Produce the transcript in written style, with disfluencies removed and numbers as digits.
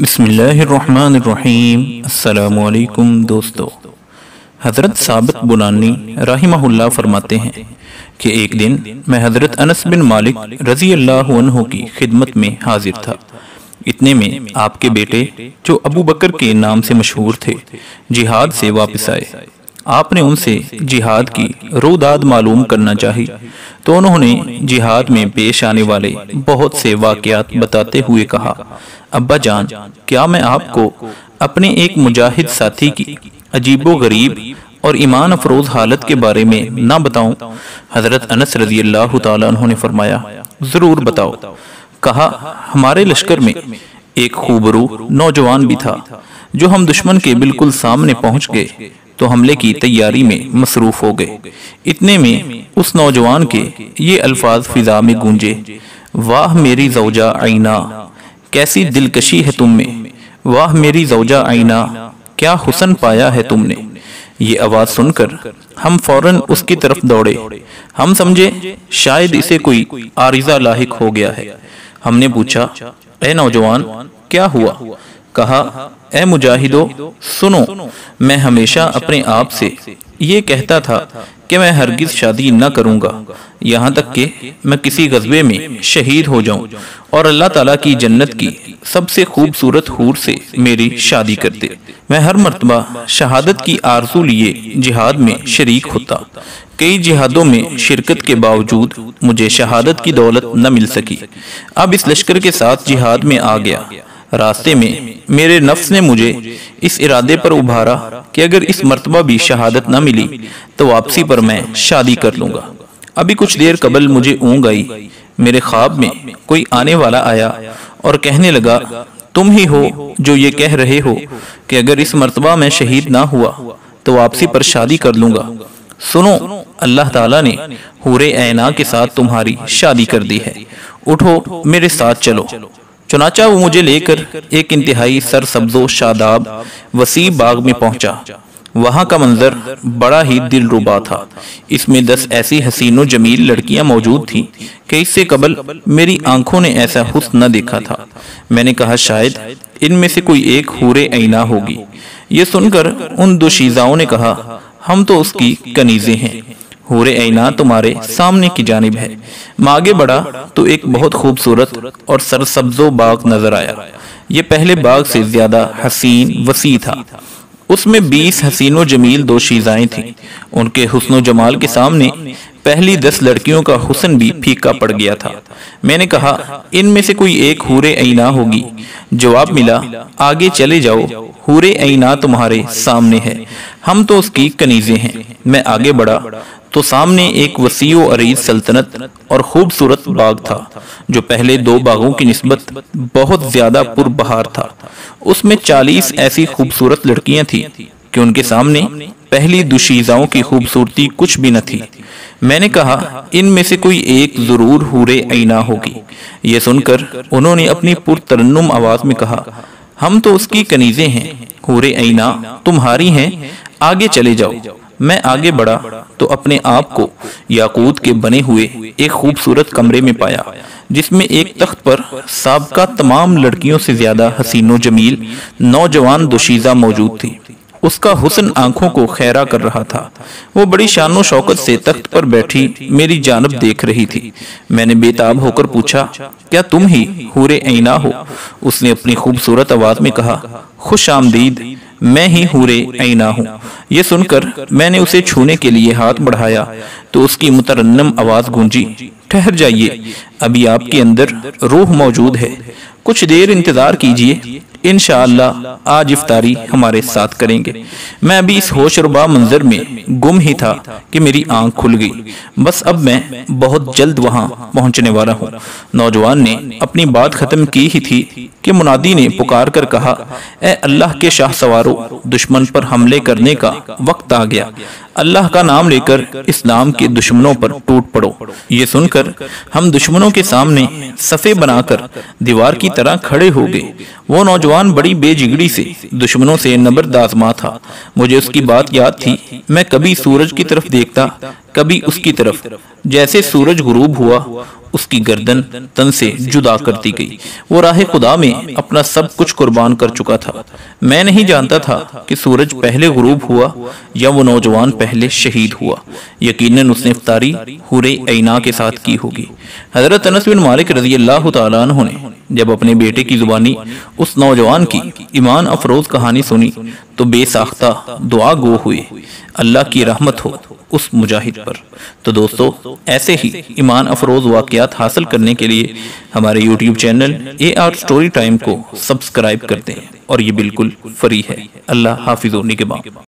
بسم اللہ الرحمن الرحیم۔ السلام علیکم دوستو۔ حضرت ثابت بنانی رحمہ اللہ فرماتے ہیں کہ ایک دن میں حضرت انس بن مالک رضی اللہ عنہ کی خدمت میں حاضر تھا۔ اتنے میں آپ کے بیٹے جو ابو بکر کے نام سے مشہور تھے جہاد سے واپس آئے۔ آپ نے ان سے جہاد کی روداد معلوم کرنا چاہی تو انہوں نے جہاد میں پیش آنے والے بہت سے واقعات بتاتے ہوئے کہا، ابا جان، کیا میں آپ کو اپنے ایک مجاہد ساتھی کی عجیب و غریب اور ایمان افروز حالت کے بارے میں نہ بتاؤں؟ حضرت انس رضی اللہ تعالیٰ عنہ نے فرمایا، ضرور بتاؤ۔ کہا، ہمارے لشکر میں ایک خوبرو نوجوان بھی تھا جو ہم دشمن کے بالکل سامنے پہنچ گئے تو حملے کی تیاری میں مصروف ہو گئے۔ اتنے میں اس نوجوان کے یہ الفاظ فضا میں گونجے، واہ میری زوجہ آئینہ، کیسی دلکشی ہے تم میں، واہ میری زوجہ آئینہ، کیا حسن پایا ہے تم نے۔ یہ آواز سن کر ہم فوراً اس کی طرف دوڑے۔ ہم سمجھے شاید اسے کوئی عارضہ لاحق ہو گیا ہے۔ ہم نے پوچھا، اے نوجوان، کیا ہوا؟ کہا، اے مجاہدو سنو، میں ہمیشہ اپنے آپ سے یہ کہتا تھا کہ میں ہرگز شادی نہ کروں گا یہاں تک کہ میں کسی غزوے میں شہید ہو جاؤں اور اللہ تعالیٰ کی جنت کی سب سے خوبصورت حور سے میری شادی کر دے۔ میں ہر مرتبہ شہادت کی آرزو لیے جہاد میں شریک ہوتا۔ کئی جہادوں میں شرکت کے باوجود مجھے شہادت کی دولت نہ مل سکی۔ اب اس لشکر کے ساتھ جہاد میں آ گیا۔ راستے میں میرے نفس نے مجھے اس ارادے پر ابھارا کہ اگر اس مرتبہ بھی شہادت نہ ملی تو واپسی پر میں شادی کر لوں گا۔ ابھی کچھ دیر قبل مجھے اونگ آئی۔ میرے خواب میں کوئی آنے والا آیا اور کہنے لگا، تم ہی ہو جو یہ کہہ رہے ہو کہ اگر اس مرتبہ میں شہید نہ ہوا تو واپسی پر شادی کر لوں گا۔ سنو، اللہ تعالیٰ نے حور عینا کے ساتھ تمہاری شادی کر دی ہے، اٹھو میرے ساتھ چلو۔ چنانچہ وہ مجھے لے کر ایک انتہائی سرسبز و شاداب وسیع باغ میں پہنچا۔ وہاں کا منظر بڑا ہی دلربا تھا۔ اس میں 10 ایسی حسین و جمیل لڑکیاں موجود تھیں کہ اس سے قبل میری آنکھوں نے ایسا حسن نہ دیکھا تھا۔ میں نے کہا، شاید ان میں سے کوئی ایک حور عینا ہوگی۔ یہ سن کر ان دوشیزاؤں نے کہا، ہم تو اس کی کنیزیں ہیں، حور عینا تمہارے سامنے کی جانب ہے۔ میں آگے بڑھا تو ایک بہت خوبصورت اور سرسبز و باغ نظر آیا۔ یہ پہلے باغ سے زیادہ حسین وسیع تھا۔ اس میں 20 حسین و جمیل دوشیزائیں تھیں۔ ان کے حسن و جمال کے سامنے پہلی 10 لڑکیوں کا حسن بھی پھیکا پڑ گیا تھا۔ میں نے کہا، ان میں سے کوئی ایک حور عینا ہوگی۔ جواب ملا، آگے چلے جاؤ، حور عینا تمہارے سامنے ہے، ہم تو اس کی کنیزیں ہیں۔ میں آگے بڑھا تو سامنے ایک وسیع و عریض سلطنت اور خوبصورت باغ تھا جو پہلے 2 باغوں کی نسبت بہت زیادہ پربہار تھا۔ اس میں 40 ایسی خوبصورت لڑکیاں تھیں کہ ان کے سامنے پہلی دوشیزاؤں کی خوبصورتی کچھ بھی نہ تھی۔ میں نے کہا، ان میں سے کوئی ایک ضرور حور عینا ہوگی۔ یہ سن کر انہوں نے اپنی پرترنم آواز میں کہا، ہم تو اس کی کنیزیں ہیں، حور عینا تمہاری ہیں، آگے چلے جاؤ۔ میں آگے بڑھا تو اپنے آپ کو یاقوت کے بنے ہوئے ایک خوبصورت کمرے میں پایا جس میں ایک تخت پر سابقہ تمام لڑکیوں سے زیادہ حسین و جمیل نوجوان دوشیزہ موجود تھی۔ اس کا حسن آنکھوں کو خیرہ کر رہا تھا۔ وہ بڑی شان و شوکت سے تخت پر بیٹھی میری جانب دیکھ رہی تھی۔ میں نے بے تاب ہو کر پوچھا، کیا تم ہی حور عینا ہو؟ اس نے اپنی خوبصورت آواز میں کہا، خوش آمدید، میں ہی حور عینا ہوں۔ یہ سن کر میں نے اسے چھونے کے لیے ہاتھ بڑھایا تو اس کی مترنم آواز گونجی، ٹھہر جائیے، ابھی آپ کے اندر روح موجود ہے، کچھ دیر انتظار کیجیے، انشاءاللہ آج افطاری ہمارے ساتھ کریں گے۔ میں ابھی اس ہوش ربا منظر میں گم ہی تھا کہ میری آنکھ کھل گئی۔ بس اب میں بہت جلد وہاں پہنچنے والا ہوں۔ نوجوان نے اپنی بات ختم کی ہی تھی کہ منادی نے پکار کر کہا، اے اللہ کے شاہ سوارو، دشمن پر حملے کرنے کا وقت آ گیا، اللہ کا نام لے کر اسلام کے دشمنوں پر ٹوٹ پڑو۔ یہ سن کر ہم دشمنوں کے سامنے صفے بنا کر دیوار کی طرح کھڑے ہو گئے۔ وہ نوجوان بڑی بے جگڑی سے دشمنوں سے نبرد آزما تھا۔ مجھے اس کی بات یاد تھی، میں کبھی سورج کی طرف دیکھتا، کبھی اس کی طرف۔ جیسے سورج غروب ہوا اس کی گردن تن سے جدا کر دی گئی۔ وہ راہ خدا میں اپنا سب کچھ قربان کر چکا تھا۔ میں نہیں جانتا تھا کہ سورج پہلے غروب ہوا یا وہ نوجوان پہلے شہید ہوا۔ یقیناً اس نے افطاری حور عینا کے ساتھ کی ہوگی۔ حضرت انس بن مالک رضی اللہ تعالیٰ عنہ نے جب اپنے بیٹے کی زبانی اس نوجوان کی ایمان افروز کہانی سنی تو بے ساختہ دعا گو ہوئے، اللہ کی رحمت ہو اس مجاہد پر۔ تو دوستو، ایسے ہی ایمان افروز واقعات حاصل کرنے کے لیے ہمارے YouTube channel AR story time کو سبسکرائب کرتے ہیں، اور یہ بالکل فری ہے۔ اللہ حافظ و نگہباں۔